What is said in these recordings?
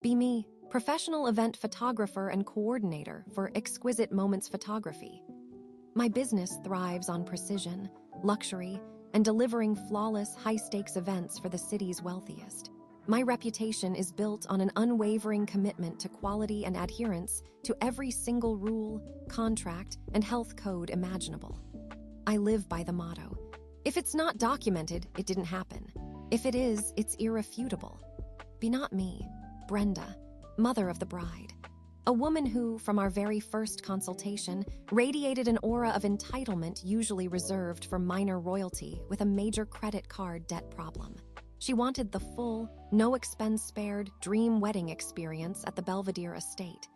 Be me, professional event photographer and coordinator for Exquisite Moments Photography. My business thrives on precision, luxury, and delivering flawless, high-stakes events for the city's wealthiest. My reputation is built on an unwavering commitment to quality and adherence to every single rule, contract, and health code imaginable. I live by the motto: if it's not documented, it didn't happen. If it is, it's irrefutable. Be not me, Brenda, mother of the bride. A woman who, from our very first consultation, radiated an aura of entitlement usually reserved for minor royalty with a major credit card debt problem. She wanted the full, no-expense-spared dream wedding experience at the Belvedere estate,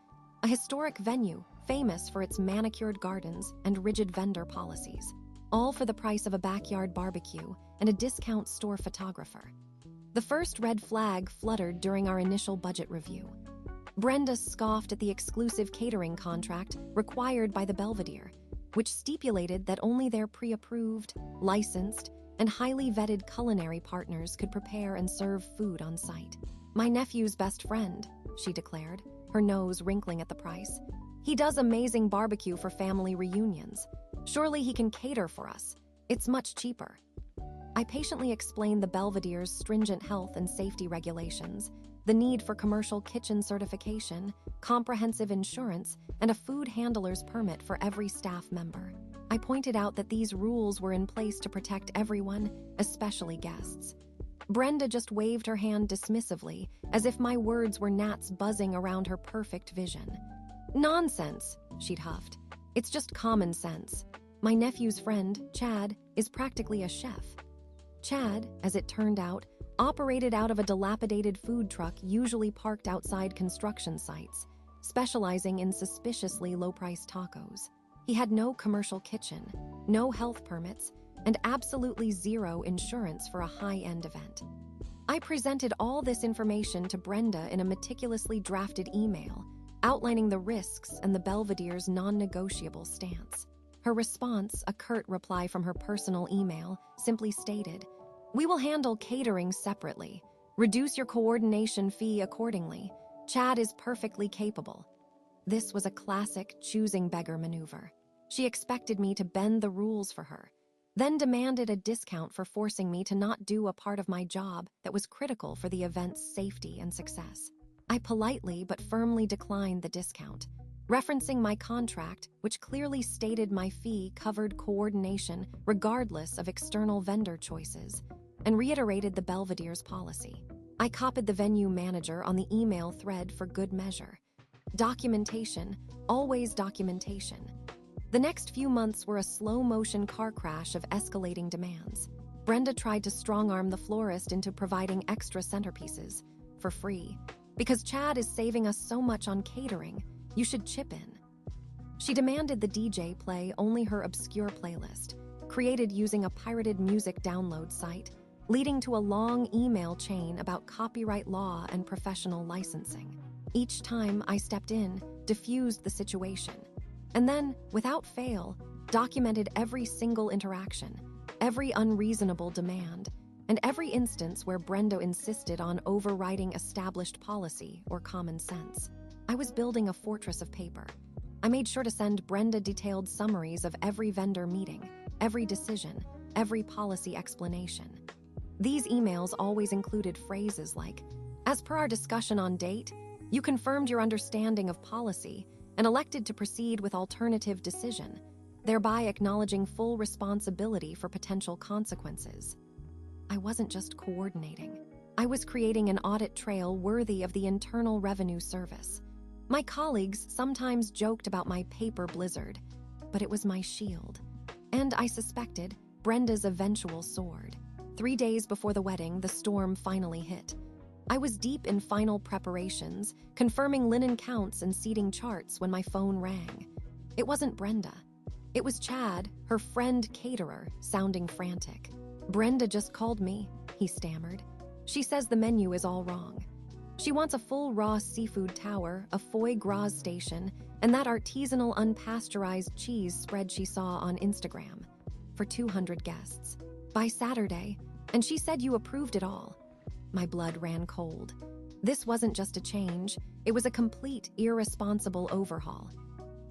a historic venue famous for its manicured gardens and rigid vendor policies, all for the price of a backyard barbecue and a discount store photographer. The first red flag fluttered during our initial budget review. Brenda scoffed at the exclusive catering contract required by the Belvedere, which stipulated that only their pre-approved, licensed, and highly vetted culinary partners could prepare and serve food on site. "My nephew's best friend," she declared, her nose wrinkling at the price. "He does amazing barbecue for family reunions. Surely he can cater for us. It's much cheaper." I patiently explained the Belvedere's stringent health and safety regulations, the need for commercial kitchen certification, comprehensive insurance, and a food handler's permit for every staff member. I pointed out that these rules were in place to protect everyone, especially guests. Brenda just waved her hand dismissively, as if my words were gnats buzzing around her perfect vision. "Nonsense," she'd huffed. "It's just common sense. My nephew's friend, Chad, is practically a chef." Chad, as it turned out, operated out of a dilapidated food truck usually parked outside construction sites, specializing in suspiciously low-priced tacos. He had no commercial kitchen, no health permits, and absolutely zero insurance for a high-end event. I presented all this information to Brenda in a meticulously drafted email, outlining the risks and the Belvedere's non-negotiable stance. Her response, a curt reply from her personal email, simply stated, "We will handle catering separately. Reduce your coordination fee accordingly. Chad is perfectly capable." This was a classic choosing beggar maneuver. She expected me to bend the rules for her, then demanded a discount for forcing me to not do a part of my job that was critical for the event's safety and success. I politely but firmly declined the discount, referencing my contract, which clearly stated my fee covered coordination regardless of external vendor choices, and reiterated the Belvedere's policy. I copied the venue manager on the email thread for good measure. Documentation, always documentation. The next few months were a slow-motion car crash of escalating demands. Brenda tried to strong-arm the florist into providing extra centerpieces, for free. "Because Chad is saving us so much on catering, you should chip in." She demanded the DJ play only her obscure playlist, created using a pirated music download site, leading to a long email chain about copyright law and professional licensing. Each time I stepped in, diffused the situation, and then, without fail, documented every single interaction, every unreasonable demand, and every instance where Brenda insisted on overriding established policy or common sense. I was building a fortress of paper. I made sure to send Brenda detailed summaries of every vendor meeting, every decision, every policy explanation. These emails always included phrases like, "As per our discussion on date, you confirmed your understanding of policy and elected to proceed with alternative decision, thereby acknowledging full responsibility for potential consequences." I wasn't just coordinating. I was creating an audit trail worthy of the Internal Revenue Service. My colleagues sometimes joked about my paper blizzard, but it was my shield. And I suspected, Brenda's eventual sword. 3 days before the wedding, the storm finally hit. I was deep in final preparations, confirming linen counts and seating charts when my phone rang. It wasn't Brenda. It was Chad, her friend caterer, sounding frantic. "Brenda just called me," he stammered. "She says the menu is all wrong. She wants a full raw seafood tower, a foie gras station, and that artisanal unpasteurized cheese spread she saw on Instagram. For 200 guests. By Saturday, and she said you approved it all." My blood ran cold. This wasn't just a change, it was a complete, irresponsible overhaul.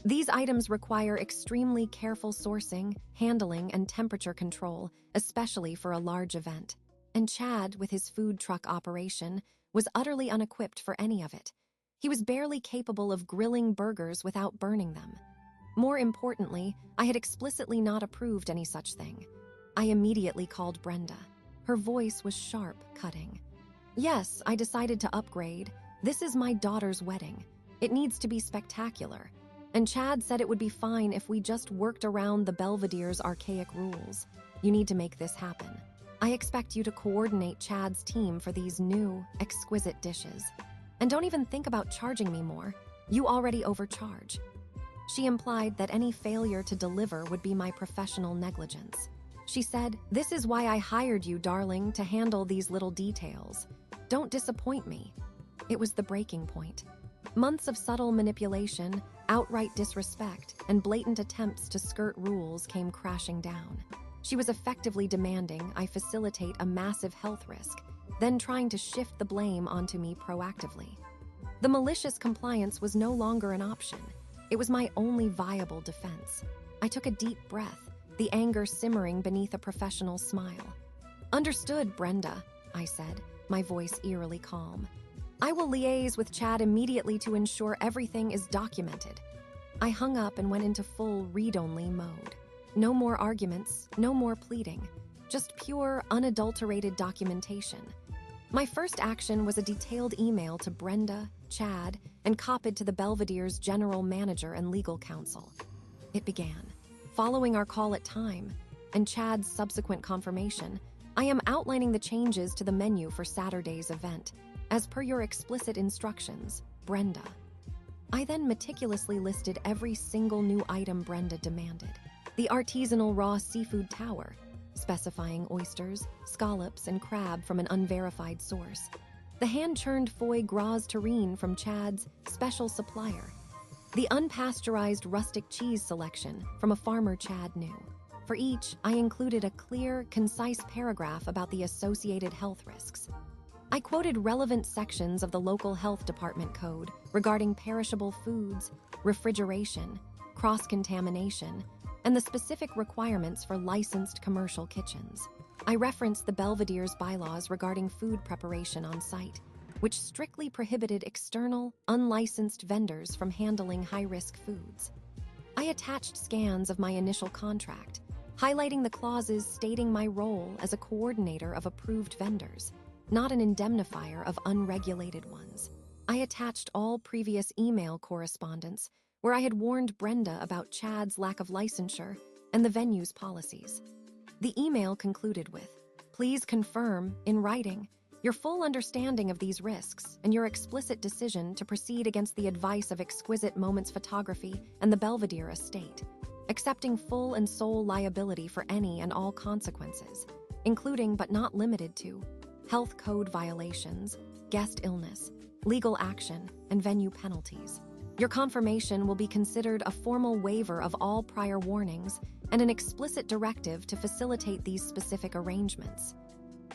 These items require extremely careful sourcing, handling, and temperature control, especially for a large event. And Chad, with his food truck operation, was utterly unequipped for any of it. He was barely capable of grilling burgers without burning them. More importantly, I had explicitly not approved any such thing. I immediately called Brenda. Her voice was sharp, cutting. Yes, I decided to upgrade. This is my daughter's wedding. It needs to be spectacular. And Chad said it would be fine if we just worked around the Belvedere's archaic rules. You need to make this happen. I expect you to coordinate Chad's team for these new, exquisite dishes. And don't even think about charging me more. You already overcharge. She implied that any failure to deliver would be my professional negligence. She said, "This is why I hired you, darling, to handle these little details. Don't disappoint me." It was the breaking point. Months of subtle manipulation, outright disrespect, and blatant attempts to skirt rules came crashing down. She was effectively demanding I facilitate a massive health risk, then trying to shift the blame onto me proactively. The malicious compliance was no longer an option. It was my only viable defense. I took a deep breath, the anger simmering beneath a professional smile. "Understood, Brenda," I said, my voice eerily calm. "I will liaise with Chad immediately to ensure everything is documented." I hung up and went into full read-only mode. No more arguments, no more pleading, just pure, unadulterated documentation. My first action was a detailed email to Brenda, Chad, and copied to the Belvedere's general manager and legal counsel. It began. Following our call at time, and Chad's subsequent confirmation, I am outlining the changes to the menu for Saturday's event, as per your explicit instructions, Brenda. I then meticulously listed every single new item Brenda demanded. The artisanal raw seafood tower, specifying oysters, scallops, and crab from an unverified source. The hand-churned foie gras terrine from Chad's special supplier. The unpasteurized rustic cheese selection from a farmer Chad knew. For each, I included a clear, concise paragraph about the associated health risks. I quoted relevant sections of the local health department code regarding perishable foods, refrigeration, cross-contamination, and the specific requirements for licensed commercial kitchens. I referenced the Belvedere's bylaws regarding food preparation on site, which strictly prohibited external, unlicensed vendors from handling high-risk foods. I attached scans of my initial contract, highlighting the clauses stating my role as a coordinator of approved vendors, not an indemnifier of unregulated ones. I attached all previous email correspondence where I had warned Brenda about Chad's lack of licensure and the venue's policies. The email concluded with, "Please confirm, in writing, your full understanding of these risks and your explicit decision to proceed against the advice of Exquisite Moments Photography and the Belvedere estate, accepting full and sole liability for any and all consequences, including but not limited to health code violations, guest illness, legal action, and venue penalties. Your confirmation will be considered a formal waiver of all prior warnings and an explicit directive to facilitate these specific arrangements."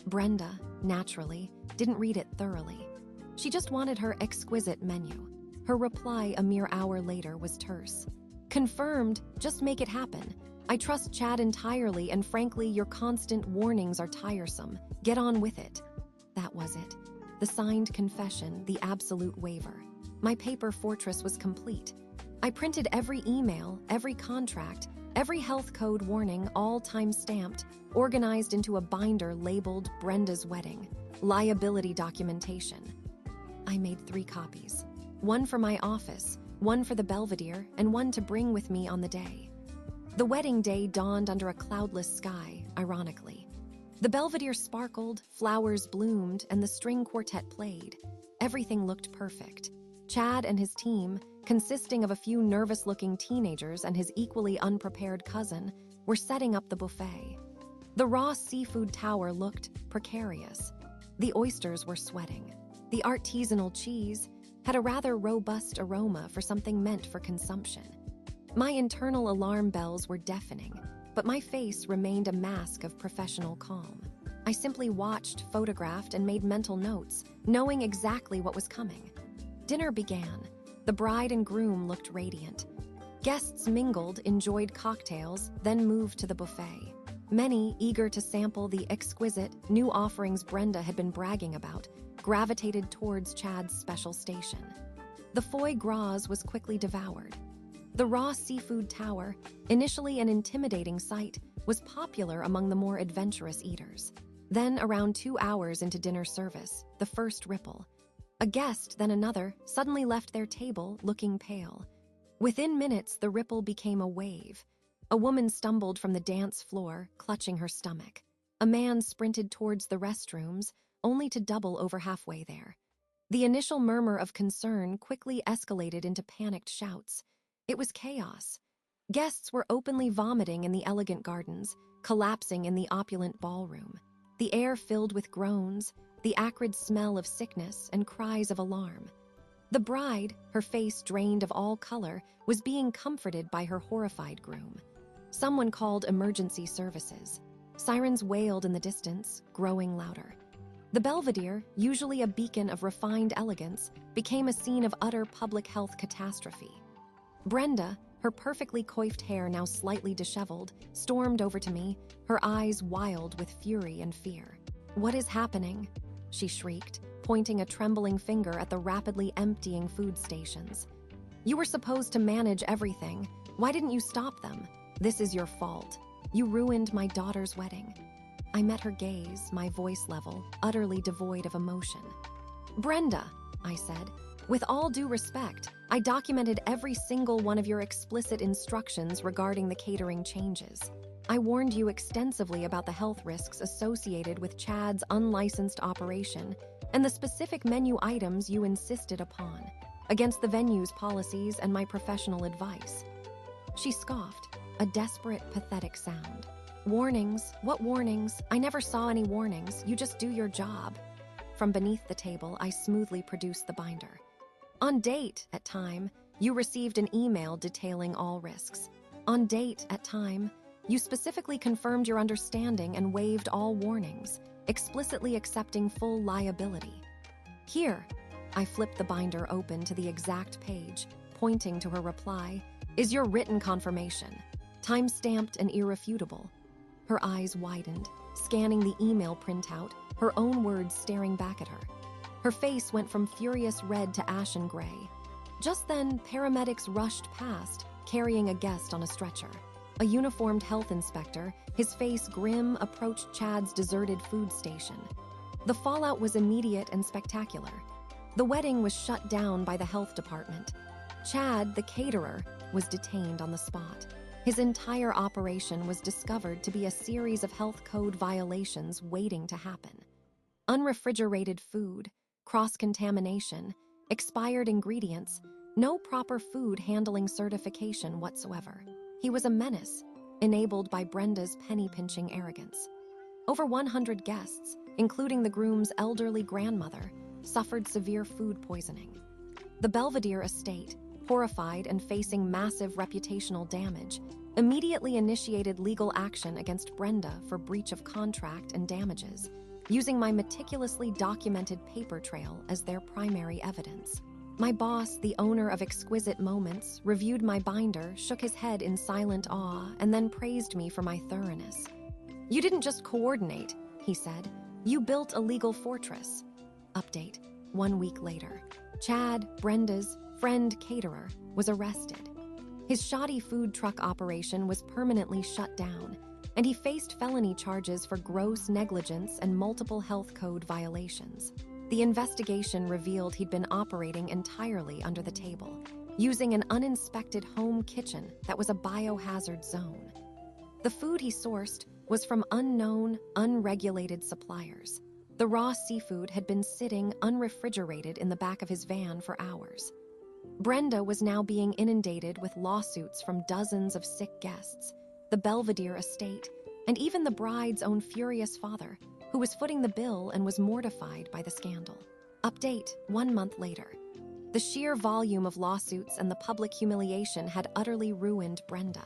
Brenda, naturally, didn't read it thoroughly. She just wanted her exquisite menu. Her reply a mere hour later was terse. "Confirmed, just make it happen. I trust Chad entirely, and frankly, your constant warnings are tiresome. Get on with it." That was it. The signed confession, the absolute waiver. My paper fortress was complete. I printed every email, every contract, every health code warning, all time-stamped, organized into a binder labeled Brenda's Wedding, liability documentation. I made 3 copies. One for my office, one for the Belvedere, and one to bring with me on the day. The wedding day dawned under a cloudless sky, ironically. The Belvedere sparkled, flowers bloomed, and the string quartet played. Everything looked perfect. Chad and his team, consisting of a few nervous-looking teenagers and his equally unprepared cousin, were setting up the buffet. The raw seafood tower looked precarious. The oysters were sweating. The artisanal cheese had a rather robust aroma for something meant for consumption. My internal alarm bells were deafening, but my face remained a mask of professional calm. I simply watched, photographed, and made mental notes, knowing exactly what was coming. Dinner began. The bride and groom looked radiant. Guests mingled, enjoyed cocktails, then moved to the buffet. Many, eager to sample the exquisite, new offerings Brenda had been bragging about, gravitated towards Chad's special station. The foie gras was quickly devoured. The raw seafood tower, initially an intimidating sight, was popular among the more adventurous eaters. Then, around 2 hours into dinner service, the first ripple. A guest, then another, suddenly left their table, looking pale. Within minutes, the ripple became a wave. A woman stumbled from the dance floor, clutching her stomach. A man sprinted towards the restrooms, only to double over halfway there. The initial murmur of concern quickly escalated into panicked shouts. It was chaos. Guests were openly vomiting in the elegant gardens, collapsing in the opulent ballroom. The air filled with groans, the acrid smell of sickness, and cries of alarm. The bride, her face drained of all color, was being comforted by her horrified groom. Someone called emergency services. Sirens wailed in the distance, growing louder. The Belvedere, usually a beacon of refined elegance, became a scene of utter public health catastrophe. Brenda, her perfectly coiffed hair now slightly disheveled, stormed over to me, her eyes wild with fury and fear. "What is happening?" she shrieked, pointing a trembling finger at the rapidly emptying food stations. "You were supposed to manage everything. Why didn't you stop them? This is your fault. You ruined my daughter's wedding." I met her gaze, my voice level, utterly devoid of emotion. "Brenda," I said, "with all due respect, I documented every single one of your explicit instructions regarding the catering changes. I warned you extensively about the health risks associated with Chad's unlicensed operation and the specific menu items you insisted upon, against the venue's policies and my professional advice." She scoffed, a desperate, pathetic sound. "Warnings? What warnings? I never saw any warnings. You just do your job." From beneath the table, I smoothly produced the binder. "On date, at time, you received an email detailing all risks. On date, at time, you specifically confirmed your understanding and waived all warnings, explicitly accepting full liability. Here," I flipped the binder open to the exact page, pointing to her reply, "is your written confirmation, time-stamped and irrefutable." Her eyes widened, scanning the email printout, her own words staring back at her. Her face went from furious red to ashen gray. Just then, paramedics rushed past, carrying a guest on a stretcher. A uniformed health inspector, his face grim, approached Chad's deserted food station. The fallout was immediate and spectacular. The wedding was shut down by the health department. Chad, the caterer, was detained on the spot. His entire operation was discovered to be a series of health code violations waiting to happen. Unrefrigerated food, cross-contamination, expired ingredients, no proper food handling certification whatsoever. He was a menace, enabled by Brenda's penny-pinching arrogance. Over 100 guests, including the groom's elderly grandmother, suffered severe food poisoning. The Belvedere estate, horrified and facing massive reputational damage, immediately initiated legal action against Brenda for breach of contract and damages, using my meticulously documented paper trail as their primary evidence. My boss, the owner of Exquisite Moments, reviewed my binder, shook his head in silent awe, and then praised me for my thoroughness. "You didn't just coordinate," he said. "You built a legal fortress." Update: 1 week later. Chad, Brenda's friend caterer, was arrested. His shoddy food truck operation was permanently shut down, and he faced felony charges for gross negligence and multiple health code violations. The investigation revealed he'd been operating entirely under the table, using an uninspected home kitchen that was a biohazard zone. The food he sourced was from unknown, unregulated suppliers. The raw seafood had been sitting unrefrigerated in the back of his van for hours. Brenda was now being inundated with lawsuits from dozens of sick guests, the Belvedere estate, and even the bride's own furious father, who was footing the bill and was mortified by the scandal. Update: 1 month later. The sheer volume of lawsuits and the public humiliation had utterly ruined Brenda.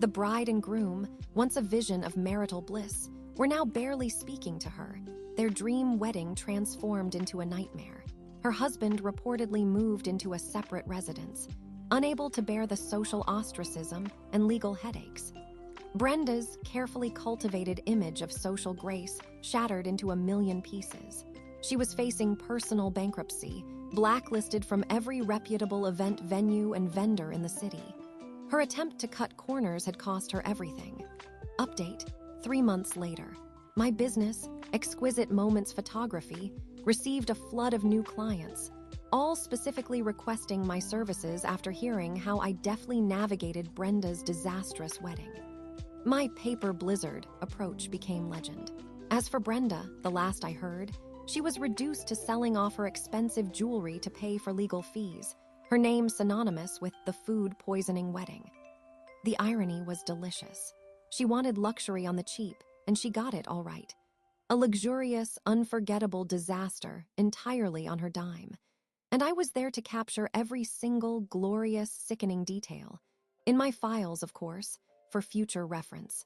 The bride and groom, once a vision of marital bliss, were now barely speaking to her, their dream wedding transformed into a nightmare. Her husband reportedly moved into a separate residence, unable to bear the social ostracism and legal headaches. Brenda's carefully cultivated image of social grace shattered into a million pieces. She was facing personal bankruptcy, blacklisted from every reputable event venue and vendor in the city. Her attempt to cut corners had cost her everything. Update: 3 months later, my business, Exquisite Moments Photography, received a flood of new clients, all specifically requesting my services after hearing how I deftly navigated Brenda's disastrous wedding. My paper blizzard approach became legend. As for Brenda, the last I heard, she was reduced to selling off her expensive jewelry to pay for legal fees, her name synonymous with the food-poisoning wedding. The irony was delicious. She wanted luxury on the cheap, and she got it all right. A luxurious, unforgettable disaster entirely on her dime. And I was there to capture every single glorious, sickening detail. In my files, of course, for future reference.